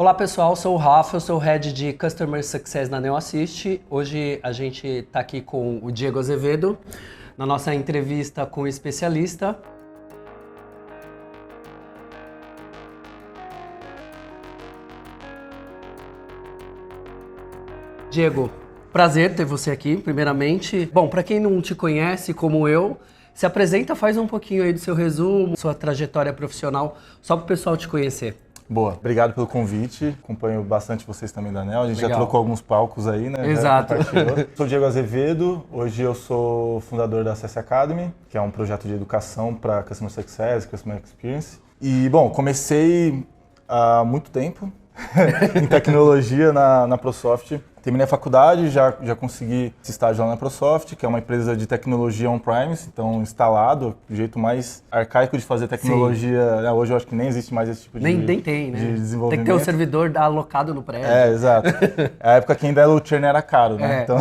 Olá pessoal, sou o Rafa, eu sou o Head de Customer Success na NeoAssist. Hoje a gente está aqui com o Diego Azevedo, na nossa entrevista com o especialista. Diego, prazer ter você aqui, primeiramente. Bom, para quem não te conhece, como eu, se apresenta, faz um pouquinho aí do seu resumo, sua trajetória profissional, só para o pessoal te conhecer. Boa, obrigado pelo convite, acompanho bastante vocês também da NEO, a gente Legal. já trocou alguns palcos aí, né? Exato. Sou o Diego Azevedo, hoje eu sou fundador da CS Academy, que é um projeto de educação para Customer Success, Customer Experience. E, bom, comecei há muito tempo em tecnologia na ProSoft. Terminei a faculdade, já consegui esse estágio lá na ProSoft, que é uma empresa de tecnologia on-premise, então instalado, o jeito mais arcaico de fazer tecnologia. Né? Hoje eu acho que nem existe mais esse tipo Nem tem, né? de desenvolvimento. Tem que ter um servidor alocado no prédio. É, exato. A época que ainda o churn era caro, né? É. Então,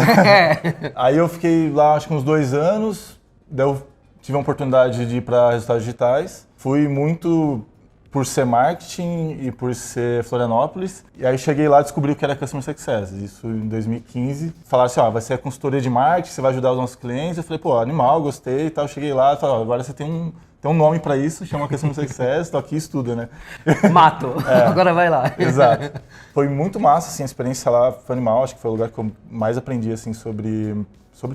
aí eu fiquei lá acho que uns 2 anos, daí eu tive a oportunidade de ir para resultados digitais. Fui muito por ser marketing e por ser Florianópolis. E aí cheguei lá e descobri o que era Customer Success. Isso em 2015. Falaram assim, ó, vai ser a consultoria de marketing, você vai ajudar os nossos clientes. Eu falei, pô, animal, gostei e tal. Cheguei lá e falei, ó, agora você tem um nome para isso, chama Customer Success, tô aqui e estuda, né? Mato, agora vai lá. Exato. Foi muito massa, assim, a experiência lá foi animal. Acho que foi o lugar que eu mais aprendi, assim, sobre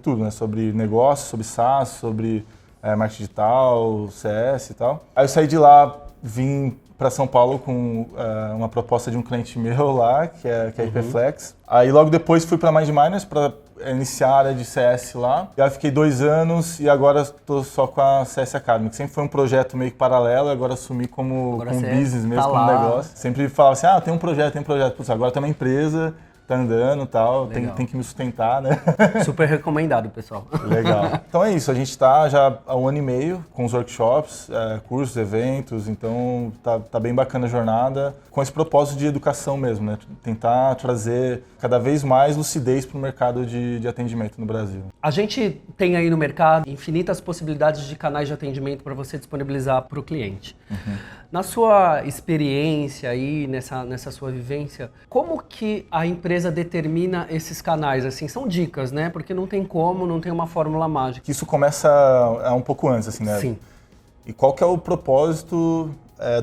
tudo, né? Sobre negócio, sobre SaaS, sobre marketing digital, CS e tal. Aí eu saí de lá, vim para São Paulo com uma proposta de um cliente meu lá, que é a Hyperflex. Aí logo depois fui para MindMiners para iniciar a área de CS lá. E aí fiquei 2 anos e agora estou só com a CS Academy, que sempre foi um projeto meio que paralelo, agora assumi como business mesmo, como negócio. Sempre falava assim, tem um projeto. Putz, agora tem uma empresa, tá andando e tal, tem que me sustentar, né? Super recomendado, pessoal. Legal. Então é isso, a gente tá já há 1 ano e meio com os workshops, cursos, eventos, então tá bem bacana a jornada, com esse propósito de educação mesmo, né? Tentar trazer cada vez mais lucidez para o mercado de atendimento no Brasil. A gente tem aí no mercado infinitas possibilidades de canais de atendimento para você disponibilizar para o cliente. Na sua experiência aí, nessa sua vivência, como que a empresa determina esses canais? Assim, são dicas, né? Porque não tem uma fórmula mágica. Isso começa um pouco antes, assim, né? Sim. E qual que é o propósito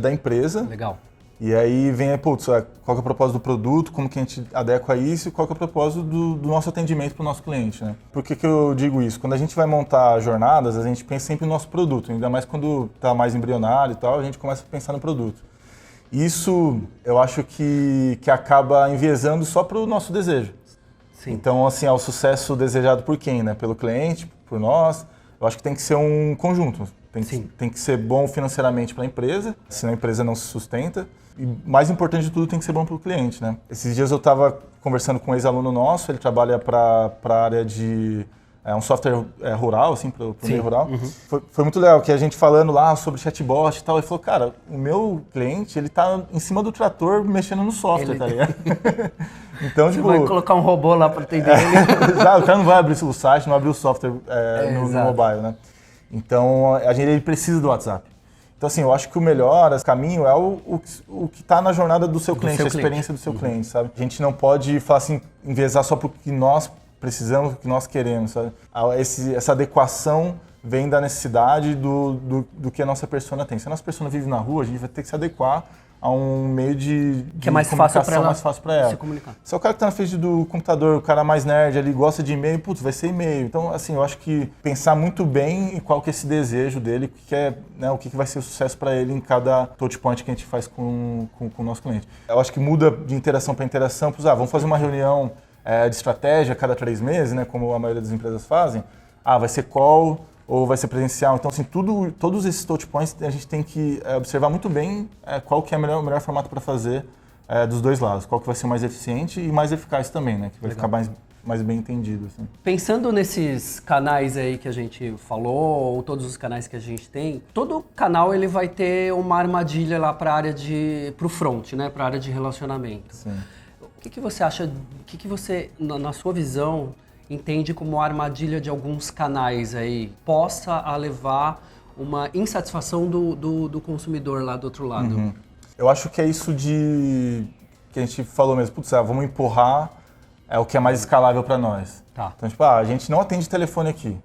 da empresa? Legal. E aí vem, putz, qual que é o propósito do produto, como que a gente adequa isso e qual que é o propósito do nosso atendimento para o nosso cliente, né? Por que eu digo isso? Quando a gente vai montar jornadas, a gente pensa sempre no nosso produto, ainda mais quando está mais embrionário e tal, a gente começa a pensar no produto. Isso eu acho que acaba enviesando só para o nosso desejo. Sim. Então, assim, é o sucesso desejado por quem, né? Pelo cliente, por nós. Eu acho que tem que ser um conjunto. Tem que ser bom financeiramente para a empresa, senão a empresa não se sustenta. E mais importante de tudo, tem que ser bom para o cliente, né? Esses dias eu estava conversando com um ex-aluno nosso, ele trabalha para a área de um software rural, assim, para o meio rural. Foi muito legal, que a gente falando lá sobre chatbot e tal, ele falou, cara, o meu cliente, ele tá em cima do trator mexendo no software, tá ligado? Então, você vai colocar um robô lá para atender ele. Exato, o cara não vai abrir o site, não abrir o software no mobile, né? Então, ele precisa do WhatsApp. Então, assim, eu acho que o melhor caminho é o que está na jornada do seu cliente, a experiência do seu cliente, sabe? A gente não pode falar assim, enviesar só porque nós precisamos, o que nós queremos, sabe? Essa adequação vem da necessidade do que a nossa persona tem. Se a nossa persona vive na rua, a gente vai ter que se adequar a um meio de que é mais comunicação mais fácil para ela se comunicar. Se é o cara que está na frente do computador, o cara mais nerd, ele gosta de e-mail, putz, vai ser e-mail. Então, assim, eu acho que pensar muito bem em qual que é esse desejo dele, o que vai ser o sucesso para ele em cada touchpoint que a gente faz com o nosso cliente. Eu acho que muda de interação para interação, vamos fazer uma reunião de estratégia a cada 3 meses, né, como a maioria das empresas fazem. Vai ser call ou vai ser presencial. Então, assim, todos esses touchpoints a gente tem que observar muito bem qual que é o melhor formato para fazer dos dois lados. Qual que vai ser mais eficiente e mais eficaz também, né? Que vai ficar mais bem entendido. Assim. Pensando nesses canais aí que a gente falou, ou todos os canais que a gente tem, todo canal ele vai ter uma armadilha lá para a área pro front, né? Para a área de relacionamento. Sim. O que você acha, o que você, na sua visão, entende como armadilha de alguns canais aí possa levar uma insatisfação do consumidor lá do outro lado? Eu acho que é isso de que a gente falou mesmo, putz, vamos empurrar o que é mais escalável para nós. Tá. Então, tipo, a gente não atende telefone aqui,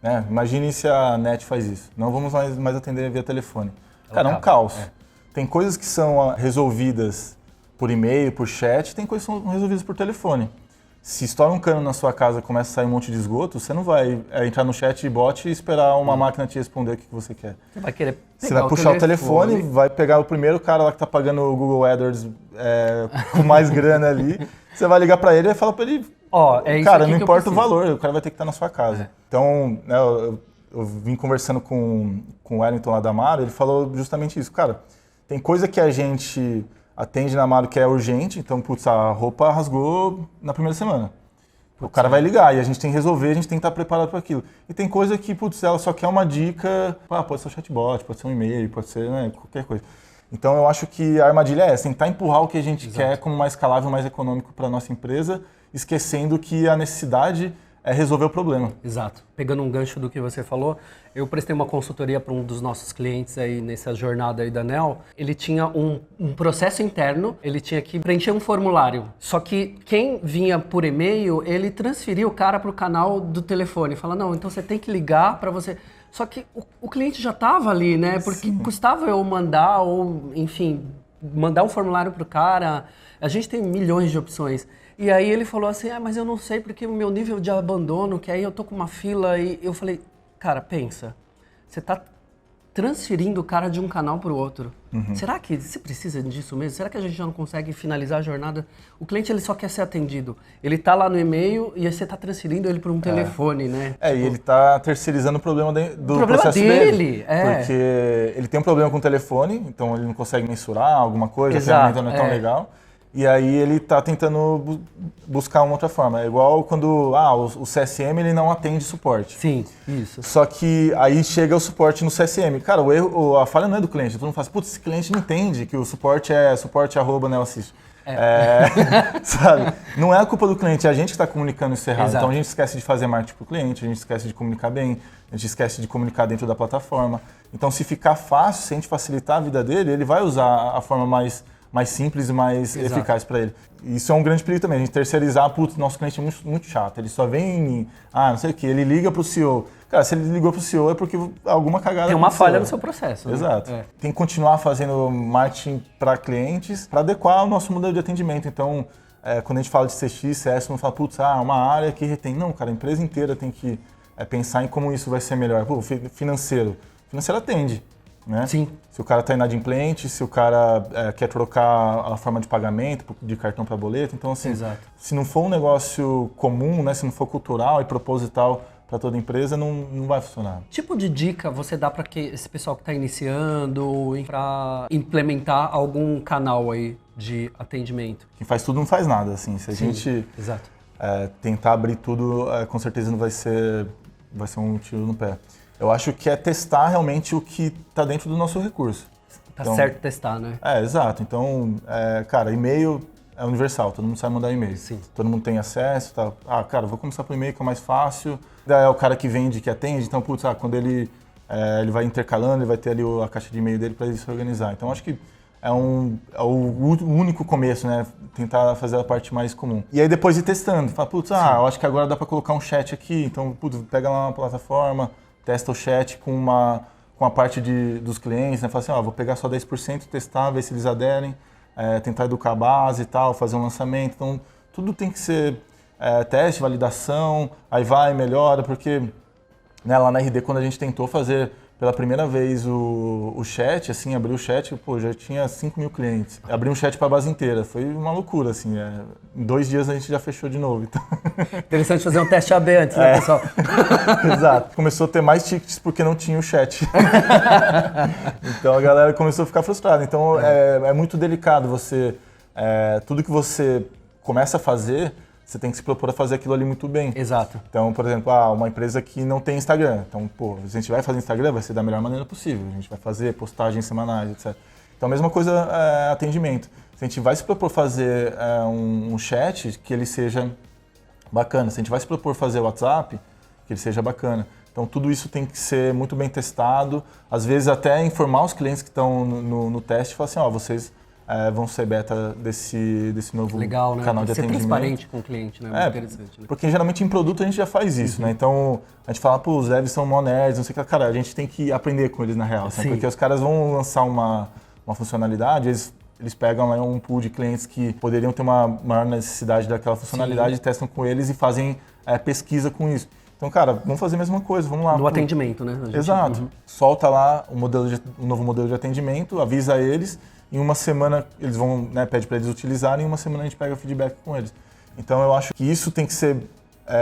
né? Imagine se a NET faz isso. Não vamos mais atender via telefone. Cara, é um caos. Tem coisas que são resolvidas por e-mail, por chat, tem coisas que são resolvidas por telefone. Se estoura um cano na sua casa e começa a sair um monte de esgoto, você não vai entrar no chat bot e esperar uma máquina te responder o que você quer. Você vai querer Você vai puxar o telefone, vai pegar o primeiro cara lá que tá pagando o Google AdWords com mais grana ali, você vai ligar para ele e vai falar para ele, cara, não importa o valor, o cara vai ter que estar na sua casa. Então, né, eu vim conversando com o Wellington lá da Amaro, ele falou justamente isso. Cara, tem coisa que a gente atende na Amaro que é urgente, então, putz, a roupa rasgou na primeira semana. O cara vai ligar e a gente tem que resolver, a gente tem que estar preparado para aquilo. E tem coisa que, putz, ela só quer uma dica, pode ser um chatbot, pode ser um e-mail, pode ser, né, qualquer coisa. Então eu acho que a armadilha é essa, tentar empurrar o que a gente quer como mais escalável, mais econômico para a nossa empresa, esquecendo que a necessidade é resolver o problema. Exato. Pegando um gancho do que você falou, eu prestei uma consultoria para um dos nossos clientes aí nessa jornada aí da NEL. Ele tinha um processo interno, ele tinha que preencher um formulário. Só que quem vinha por e-mail, ele transferia o cara para o canal do telefone. Fala, não, então você tem que ligar para você... Só que o cliente já estava ali, né? Porque custava eu mandar ou, enfim, mandar um formulário para o cara. A gente tem milhões de opções. E aí ele falou assim, mas eu não sei porque o meu nível de abandono, que aí eu tô com uma fila e eu falei, cara, pensa, você tá transferindo o cara de um canal para o outro. Será que você precisa disso mesmo? Será que a gente já não consegue finalizar a jornada? O cliente ele só quer ser atendido. Ele tá lá no e-mail e aí você tá transferindo ele para um telefone, né? E ele tá terceirizando o problema do processo dele. Porque ele tem um problema com o telefone, então ele não consegue mensurar alguma coisa, a ferramenta não é tão legal. E aí ele está tentando buscar uma outra forma. É igual quando o CSM ele não atende suporte. Sim, isso. Só que aí chega o suporte no CSM. Cara, a falha não é do cliente. Todo mundo fala, putz, esse cliente não entende que o suporte é suporte@neoassist. Sabe? Não é a culpa do cliente, é a gente que está comunicando isso errado. Exato. Então a gente esquece de fazer marketing para o cliente, a gente esquece de comunicar bem, a gente esquece de comunicar dentro da plataforma. Então se ficar fácil, se a gente facilitar a vida dele, ele vai usar a forma mais simples e mais eficaz para ele. Isso é um grande perigo também, a gente terceirizar, putz, nosso cliente é muito chato, ele só vem, não sei o que, ele liga para o CEO. Cara, se ele ligou para o CEO é porque alguma cagada tem uma falha no seu processo. Exato. Né? Tem que continuar fazendo marketing para clientes, para adequar o nosso modelo de atendimento. Então, quando a gente fala de CX, CS, não fala, putz, uma área que retém. Não, cara, a empresa inteira tem que pensar em como isso vai ser melhor. Pô, financeiro atende. Né? Sim. Se o cara está inadimplente, se o cara quer trocar a forma de pagamento de cartão para boleto. Então, assim, se não for um negócio comum, né, se não for cultural e proposital para toda empresa, não vai funcionar. Tipo de dica você dá para esse pessoal que está iniciando para implementar algum canal aí de atendimento? Quem faz tudo não faz nada, assim. Se a gente tentar abrir tudo, com certeza não vai ser um tiro no pé. Eu acho que é testar realmente o que está dentro do nosso recurso. Tá certo testar, né? Exato. Então, cara, e-mail é universal, todo mundo sabe mandar e-mail. Sim. Todo mundo tem acesso, tá? Cara, vou começar por e-mail que é mais fácil. Daí é o cara que vende, que atende, então, putz, quando ele vai intercalando, ele vai ter ali a caixa de e-mail dele para ele se organizar. Então, acho que é o único começo, né? Tentar fazer a parte mais comum. E aí depois ir testando. Fala, putz, eu acho que agora dá para colocar um chat aqui, então, putz, pega lá uma plataforma, testa o chat com a parte dos clientes, né? Fala assim, vou pegar só 10%, testar, ver se eles aderem, tentar educar a base e tal, fazer um lançamento. Então, tudo tem que ser teste, validação, aí vai, melhora, porque né, lá na RD, quando a gente tentou fazer pela primeira vez o chat, assim, abrir o chat, já tinha 5 mil clientes. Abri um chat para a base inteira, foi uma loucura, assim. Em 2 dias a gente já fechou de novo. Então... Interessante fazer um teste AB antes, né, pessoal? Exato. Começou a ter mais tickets porque não tinha o chat. Então a galera começou a ficar frustrada. Então é muito delicado você... tudo que você começa a fazer, você tem que se propor a fazer aquilo ali muito bem. Exato. Então, por exemplo, uma empresa que não tem Instagram. Então, se a gente vai fazer Instagram, vai ser da melhor maneira possível. A gente vai fazer postagens semanais, etc. Então, a mesma coisa atendimento. Se a gente vai se propor fazer um chat, que ele seja bacana. Se a gente vai se propor fazer WhatsApp, que ele seja bacana. Então, tudo isso tem que ser muito bem testado. Às vezes, até informar os clientes que estão no teste e falar assim, vocês vão ser beta desse novo Legal, né? canal de Ser atendimento. transparente com o cliente, né? Muito interessante, né? Porque geralmente em produto a gente já faz isso, né? Então a gente fala, pô, os devs são mó nerds, não sei o que. Cara, a gente tem que aprender com eles na real, assim, porque os caras vão lançar uma funcionalidade, eles pegam lá um pool de clientes que poderiam ter uma maior necessidade daquela funcionalidade, testam com eles e fazem pesquisa com isso. Então, cara, vamos fazer a mesma coisa, vamos lá. No atendimento, né? Exato. Solta lá um novo modelo de atendimento, avisa eles, em uma semana eles vão, né, pede para eles utilizarem, em uma semana a gente pega feedback com eles. Então, eu acho que isso tem que ser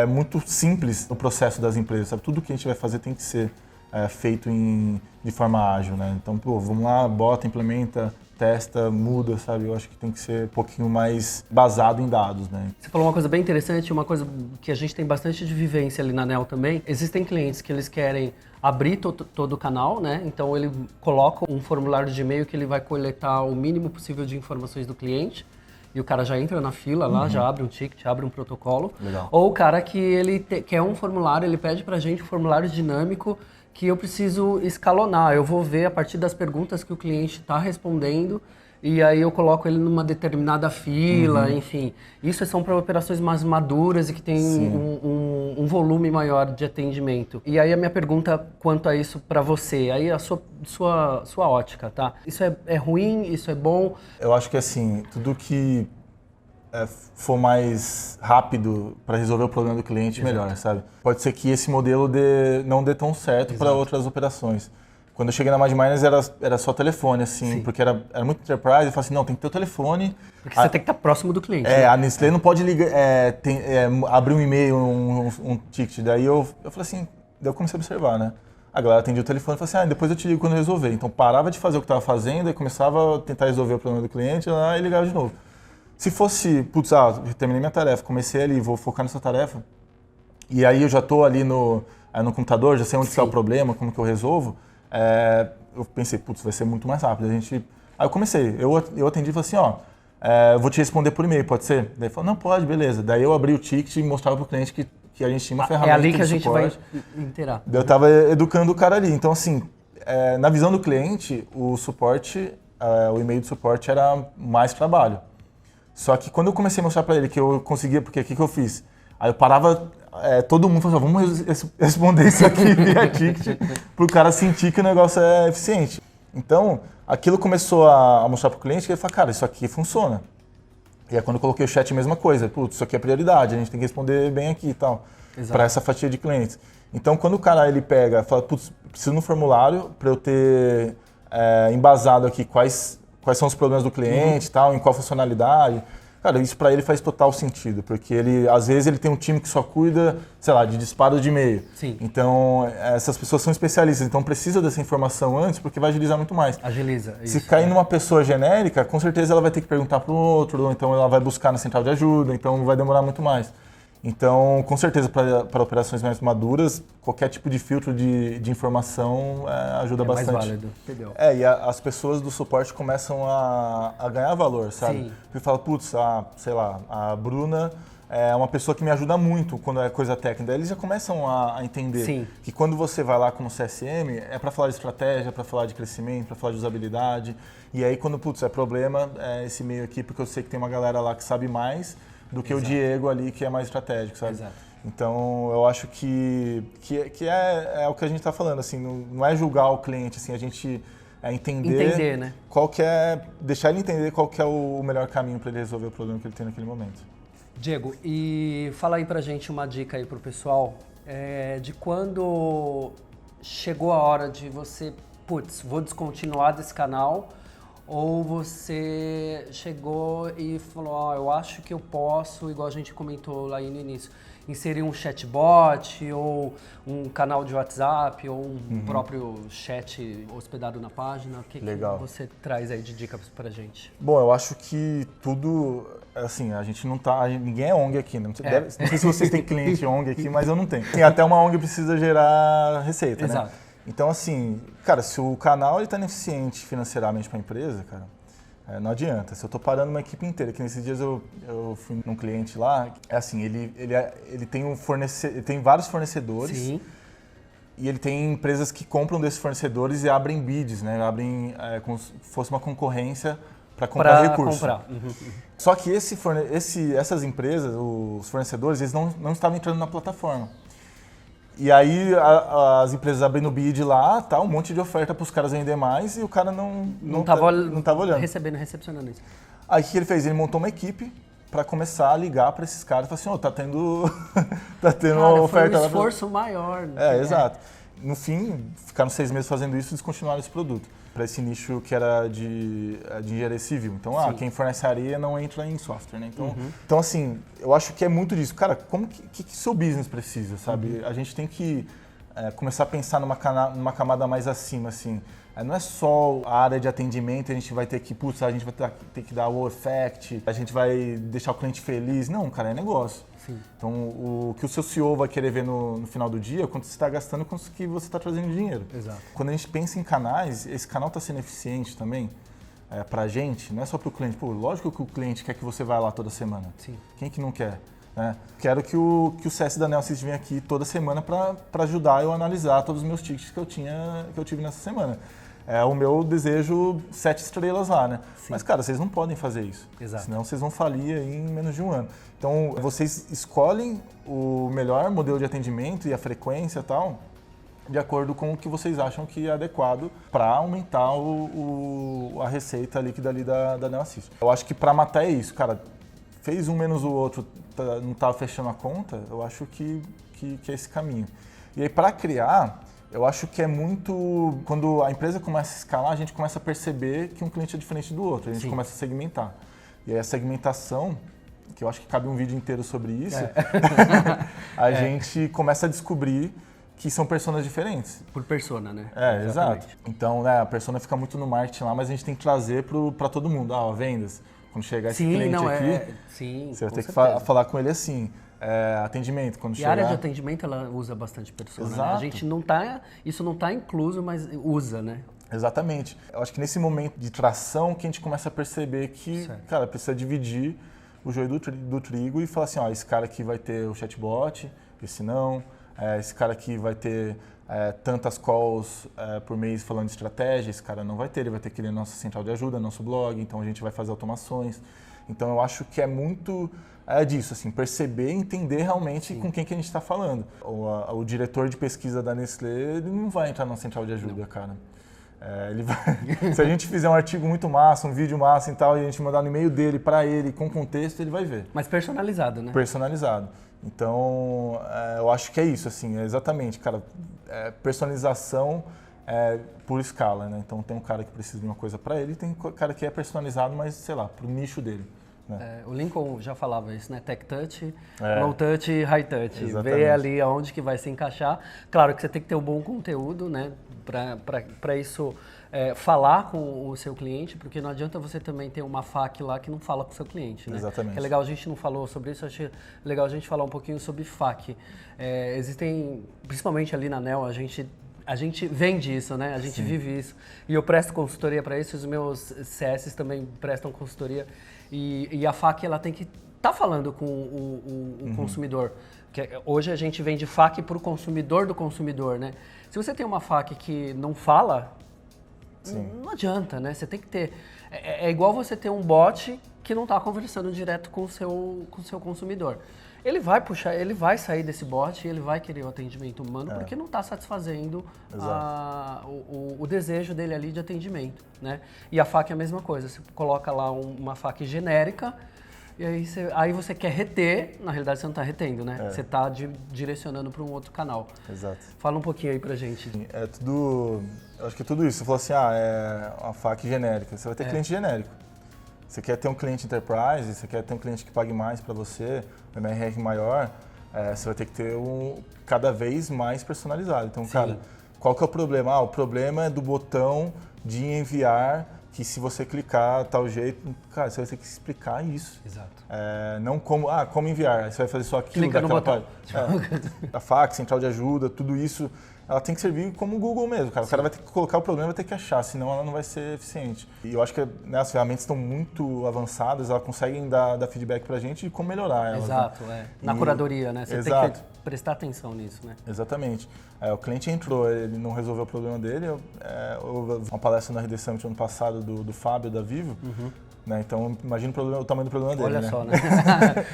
muito simples no processo das empresas, sabe? Tudo que a gente vai fazer tem que ser feito de forma ágil, né? Então, pô, vamos lá, bota, implementa, testa, muda, sabe? Eu acho que tem que ser um pouquinho mais basado em dados, né? Você falou uma coisa bem interessante, uma coisa que a gente tem bastante de vivência ali na NEL também. Existem clientes que eles querem abrir todo o canal, né? Então ele coloca um formulário de e-mail que ele vai coletar o mínimo possível de informações do cliente. E o cara já entra na fila lá, já abre um ticket, abre um protocolo. Legal. Ou o cara que ele quer um formulário, ele pede pra gente um formulário dinâmico que eu preciso escalonar. Eu vou ver a partir das perguntas que o cliente está respondendo e aí eu coloco ele numa determinada fila, enfim. Isso são para operações mais maduras e que tem um volume maior de atendimento. E aí a minha pergunta quanto a isso para você, aí a sua ótica, tá? Isso é ruim, isso é bom? Eu acho que assim, tudo que for mais rápido para resolver o problema do cliente, melhor, sabe? Pode ser que esse modelo não dê tão certo para outras operações. Quando eu cheguei na Magminers era só telefone, assim, porque era muito enterprise, eu falei assim, não, tem que ter o telefone. Porque você tem que estar próximo do cliente. Né? A Nestlé não pode ligar, abrir um e-mail, um ticket. Daí eu falei assim, daí eu comecei a observar, né? A galera atendia o telefone e falava assim, depois eu te ligo quando eu resolver. Então parava de fazer o que estava fazendo e começava a tentar resolver o problema do cliente e ligava de novo. Se fosse, terminei minha tarefa, comecei ali, vou focar nessa tarefa, e aí eu já estou ali no computador, já sei onde está o problema, como que eu resolvo, eu pensei, vai ser muito mais rápido. Aí eu comecei, eu atendi e falei assim, vou te responder por e-mail, pode ser? Daí ele falou, não, pode, beleza. Daí eu abri o ticket e mostrava para o cliente que a gente tinha uma ferramenta. É ali que a gente vai inteirar. Daí eu estava educando o cara ali. Então, assim, na visão do cliente, o suporte, o e-mail de suporte era mais trabalho. Só que quando eu comecei a mostrar para ele que eu conseguia, porque o que eu fiz? Aí eu parava, todo mundo falava, vamos responder isso aqui via ticket, para o cara sentir que o negócio é eficiente. Então, aquilo começou a mostrar para o cliente que ele falou, cara, isso aqui funciona. E aí quando eu coloquei o chat, a mesma coisa, isso aqui é prioridade, a gente tem que responder bem aqui e tal, para essa fatia de clientes. Então, quando o cara ele pega, fala, preciso de um formulário para eu ter embasado aqui quais são os problemas do cliente, tal, em qual funcionalidade. Cara, isso para ele faz total sentido, porque às vezes ele tem um time que só cuida, sei lá, de disparos de e-mail. Sim. Então, essas pessoas são especialistas, então precisa dessa informação antes, porque vai agilizar muito mais. Agiliza. Se cair numa pessoa genérica, com certeza ela vai ter que perguntar para o outro, ou então ela vai buscar na central de ajuda, então vai demorar muito mais. Então, com certeza, para operações mais maduras, qualquer tipo de filtro de informação ajuda bastante. Mais válido. Entendeu? E as pessoas do suporte começam a ganhar valor, sabe? Sim. Porque fala, sei lá, a Bruna é uma pessoa que me ajuda muito quando é coisa técnica. Eles já começam a entender que quando você vai lá como CSM, é para falar de estratégia, para falar de crescimento, para falar de usabilidade. E aí, quando, é problema, esse meio aqui, porque eu sei que tem uma galera lá que sabe mais do que o Diego ali, que é mais estratégico, sabe? Exato. Então, eu acho que é o que a gente está falando, assim, não é julgar o cliente, assim, a gente entender né? deixar ele entender qual que é o melhor caminho para ele resolver o problema que ele tem naquele momento. Diego, e fala aí pra gente uma dica aí pro pessoal, de quando chegou a hora de você, vou descontinuar desse canal, ou você chegou e falou, eu acho que eu posso, igual a gente comentou lá no início, inserir um chatbot, ou um canal de WhatsApp, ou um próprio chat hospedado na página. O que você traz aí de dicas pra gente? Bom, eu acho que tudo, assim, a gente não tá, ninguém é ONG aqui, né? Não sei se vocês têm cliente ONG aqui, mas eu não tenho. E até uma ONG precisa gerar receita, Exato. né? Então, assim, cara, se o canal está ineficiente financeiramente para a empresa, cara, não adianta. Se eu estou parando uma equipe inteira, que nesses dias eu fui num cliente lá, assim, ele tem vários fornecedores. Sim. E ele tem empresas que compram desses fornecedores e abrem bids, né? Abrem como se fosse uma concorrência para comprar Pra recurso. comprar. Só que essas empresas, os fornecedores, eles não estavam entrando na plataforma. E aí as empresas abrindo bid lá, tá, um monte de oferta para os caras vender mais e o cara não tava olhando. Recepcionando isso. Aí o que ele fez? Ele montou uma equipe para começar a ligar para esses caras e falar assim, tá tendo Cara, oferta foi um lá. esforço maior. Né? Exato. No fim, ficaram 6 meses fazendo isso e descontinuaram esse produto. Para esse nicho que era de engenharia civil. Então, quem fornece areia não entra em software, né? Então, assim, eu acho que é muito disso. Cara, como que seu business precisa, sabe? A gente tem que começar a pensar numa camada mais acima, assim. Não é só a área de atendimento, a gente vai ter que, a gente vai ter que dar o effect, a gente vai deixar o cliente feliz. Não, cara, é negócio. Sim. Então, o que o seu CEO vai querer ver no final do dia é quanto você está gastando, quanto que você está trazendo dinheiro. Exato. Quando a gente pensa em canais, esse canal está sendo eficiente também para a gente, não é só para o cliente. Lógico que o cliente quer que você vá lá toda semana. Sim. Quem que não quer? Quero que o CS da Neosys venha aqui toda semana para ajudar eu a analisar todos os meus tickets que eu tive nessa semana. É o meu desejo 7 estrelas lá, né? Sim. Mas, cara, vocês não podem fazer isso. Exato. Senão vocês vão falir aí em menos de um ano. Então, vocês escolhem o melhor modelo de atendimento e a frequência e tal, de acordo com o que vocês acham que é adequado para aumentar a receita líquida ali da Neosys. Eu acho que para matar é isso, cara. Fez um menos o outro, não estava fechando a conta, eu acho que é esse caminho. E aí, para criar... Eu acho que é muito... Quando a empresa começa a escalar, a gente começa a perceber que um cliente é diferente do outro. A gente começa a segmentar. E aí a segmentação, que eu acho que cabe um vídeo inteiro sobre isso, a gente começa a descobrir que são personas diferentes. Por persona, né? Exato. Então, a persona fica muito no marketing lá, mas a gente tem que trazer para todo mundo. Vendas. Quando chegar esse cliente aqui, você vai ter que falar com ele assim. Atendimento, quando chegar... E a área de atendimento, ela usa bastante persona, né? A gente não tá... Isso não está incluso, mas usa, né? Exatamente. Eu acho que nesse momento de tração que a gente começa a perceber que, cara, precisa dividir o joio do trigo e falar assim, esse cara aqui vai ter o chatbot, esse não. Esse cara aqui vai ter tantas calls por mês falando de estratégia, esse cara não vai ter, ele vai ter que ler nossa central de ajuda, nosso blog, então a gente vai fazer automações. Então eu acho que é muito... disso, assim, perceber e entender realmente com quem que a gente está falando. O diretor de pesquisa da Nestlé, ele não vai entrar na central de ajuda, cara. Ele vai... Se a gente fizer um artigo muito massa, um vídeo massa e tal, e a gente mandar no e-mail dele, para ele, com contexto, ele vai ver. Mas personalizado, né? Personalizado. Então, eu acho que é isso, assim, exatamente, cara, personalização por escala, né? Então tem um cara que precisa de uma coisa para ele, tem um cara que é personalizado, mas, sei lá, para o nicho dele. O Lincoln já falava isso, né? Tech touch, low touch e high touch. Exatamente. Ver ali aonde que vai se encaixar. Claro que você tem que ter um bom conteúdo, né? Para isso falar com o seu cliente, porque não adianta você também ter uma FAQ lá que não fala com o seu cliente, né? Exatamente. É legal, a gente não falou sobre isso, achei legal a gente falar um pouquinho sobre FAQ. Existem, principalmente ali na NEL, a gente vende isso, né? A gente vive isso. E eu presto consultoria para isso, os meus CS também prestam consultoria. E a FAQ, ela tem que estar falando com o consumidor. Hoje a gente vende FAQ para o consumidor do consumidor, né? Se você tem uma FAQ que não fala, não adianta, né? Você tem que ter... É igual você ter um bot que não está conversando direto com o seu consumidor. Ele vai puxar, ele vai sair desse bot e ele vai querer o atendimento humano porque não está satisfazendo o desejo dele ali de atendimento, né? E a FAQ é a mesma coisa, você coloca lá uma FAQ genérica e aí você quer reter, na realidade você não está retendo, né? Você está direcionando para um outro canal. Exato. Fala um pouquinho aí pra gente. Eu acho que é tudo isso. Você falou assim, é uma FAQ genérica, você vai ter cliente genérico. Você quer ter um cliente enterprise, você quer ter um cliente que pague mais para você, um MRR maior, você vai ter que ter cada vez mais personalizado. Então, cara, qual que é o problema? O problema é do botão de enviar, que se você clicar tal jeito, cara, você vai ter que explicar isso. Exato. Não como enviar, você vai fazer só aquilo. Clica no botão. A FAQ, central de ajuda, tudo isso, ela tem que servir como o Google mesmo, cara. O cara vai ter que colocar o problema, vai ter que achar, senão ela não vai ser eficiente. E eu acho que as ferramentas estão muito avançadas, elas conseguem dar feedback pra gente e como melhorar elas. Exato, Na curadoria, né? Você tem que prestar atenção nisso, né? Exatamente. O cliente entrou, ele não resolveu o problema dele. Houve uma palestra na RD Summit ano passado do Fábio, da Vivo, né? Então, imagina o tamanho do problema dele, Olha né? só, né?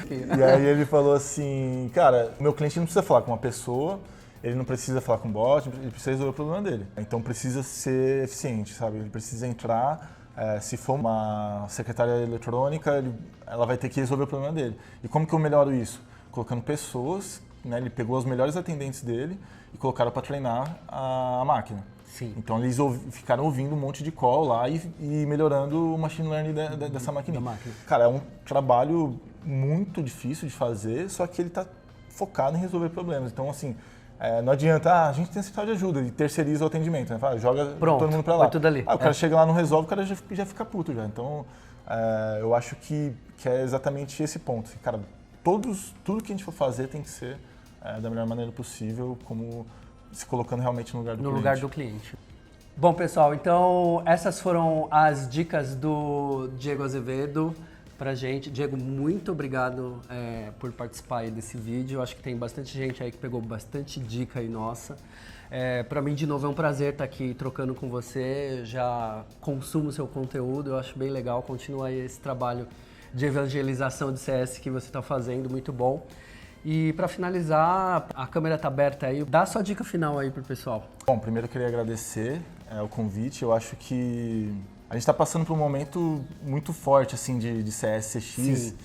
E aí ele falou assim, cara, o meu cliente não precisa falar com uma pessoa, ele não precisa falar com um bot, ele precisa resolver o problema dele. Então precisa ser eficiente, sabe? Ele precisa entrar, se for uma secretária eletrônica, ela vai ter que resolver o problema dele. E como que eu melhoro isso? Colocando pessoas, né? Ele pegou os melhores atendentes dele e colocaram para treinar a máquina. Sim. Então eles ficaram ouvindo um monte de call lá e melhorando o machine learning dessa máquina. Cara, é um trabalho muito difícil de fazer, só que ele está focado em resolver problemas. Então, assim, não adianta, a gente tem central de ajuda e terceiriza o atendimento, né? Fala, joga todo mundo para lá. Tudo ali. O cara chega lá, não resolve, o cara já fica puto já. Então, eu acho que é exatamente esse ponto. Assim, cara, tudo que a gente for fazer tem que ser da melhor maneira possível, como se colocando realmente no lugar do cliente. Bom, pessoal, então essas foram as dicas do Diego Azevedo pra gente. Diego, muito obrigado por participar aí desse vídeo. Acho que tem bastante gente aí que pegou bastante dica aí nossa. Para mim, de novo, é um prazer estar aqui trocando com você. Já consumo o seu conteúdo, eu acho bem legal. Continua aí esse trabalho de evangelização de CS que você está fazendo, muito bom. E para finalizar, a câmera está aberta aí, dá a sua dica final aí pro pessoal. Bom, primeiro eu queria agradecer o convite. Eu acho que a gente está passando por um momento muito forte assim de CS, CX. Sim,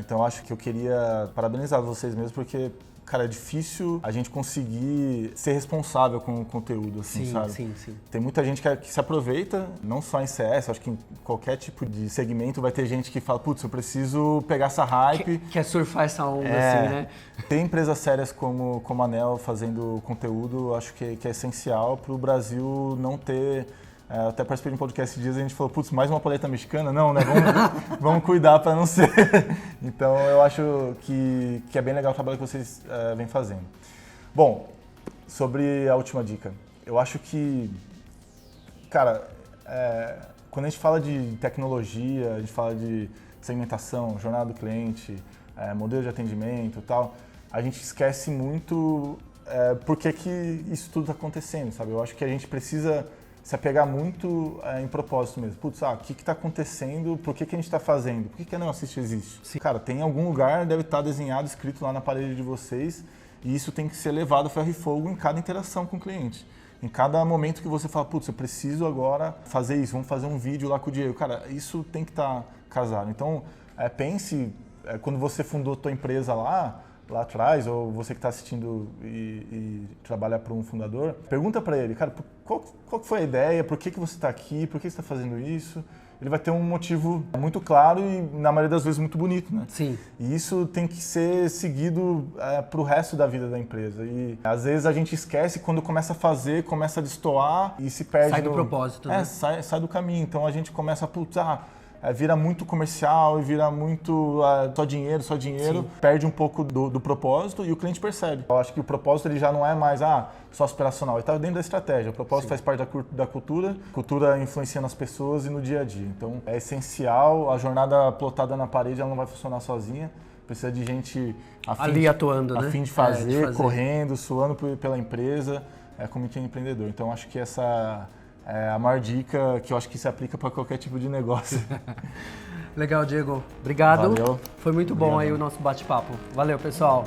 então eu acho que eu queria parabenizar vocês mesmo, porque, cara, é difícil a gente conseguir ser responsável com o conteúdo, assim, sim, sabe? Sim. Tem muita gente que se aproveita, não só em CS, acho que em qualquer tipo de segmento vai ter gente que fala, putz, eu preciso pegar essa hype. Quer surfar essa onda, assim, né? Tem empresas sérias como a Anel fazendo conteúdo, acho que é essencial para o Brasil não ter... até participei de um podcast esses dias e a gente falou, putz, mais uma paleta mexicana? Não, né? Vamos cuidar para não ser. Então, eu acho que é bem legal o trabalho que vocês vêm fazendo. Bom, sobre a última dica. Eu acho que, cara, quando a gente fala de tecnologia, a gente fala de segmentação, jornada do cliente, modelo de atendimento e tal, a gente esquece muito por que isso tudo está acontecendo, sabe? Eu acho que a gente precisa se apegar muito em propósito mesmo. Putz, o que está acontecendo? Por que a gente está fazendo? Por que a Anel Assist existe? Sim. Cara, tem algum lugar, deve estar desenhado, escrito lá na parede de vocês, e isso tem que ser levado a ferro e fogo em cada interação com o cliente. Em cada momento que você fala, putz, eu preciso agora fazer isso, vamos fazer um vídeo lá com o Diego. Cara, isso tem que estar casado. Então, pense, quando você fundou a tua empresa lá atrás, ou você que está assistindo e trabalha para um fundador, pergunta para ele, cara, qual foi a ideia, por que você está aqui, por que você está fazendo isso? Ele vai ter um motivo muito claro e, na maioria das vezes, muito bonito, né? Sim. E isso tem que ser seguido para o resto da vida da empresa. E, às vezes, a gente esquece quando começa a fazer, começa a destoar e se perde. Sai do propósito, né? Sai do caminho. Então, a gente começa a vira muito comercial e vira muito só dinheiro, Sim. perde um pouco do propósito e o cliente percebe. Eu acho que o propósito ele já não é mais só aspiracional, ele está dentro da estratégia. O propósito faz parte da cultura, cultura influencia nas pessoas e no dia a dia. Então é essencial, a jornada plotada na parede ela não vai funcionar sozinha, precisa de gente atuando, a né? fim de fazer, correndo, suando pela empresa, como empreendedor. Então acho que essa é a maior dica que eu acho que se aplica para qualquer tipo de negócio. Legal, Diego. Obrigado. Valeu. Foi muito bom aí o nosso bate-papo. Valeu, pessoal.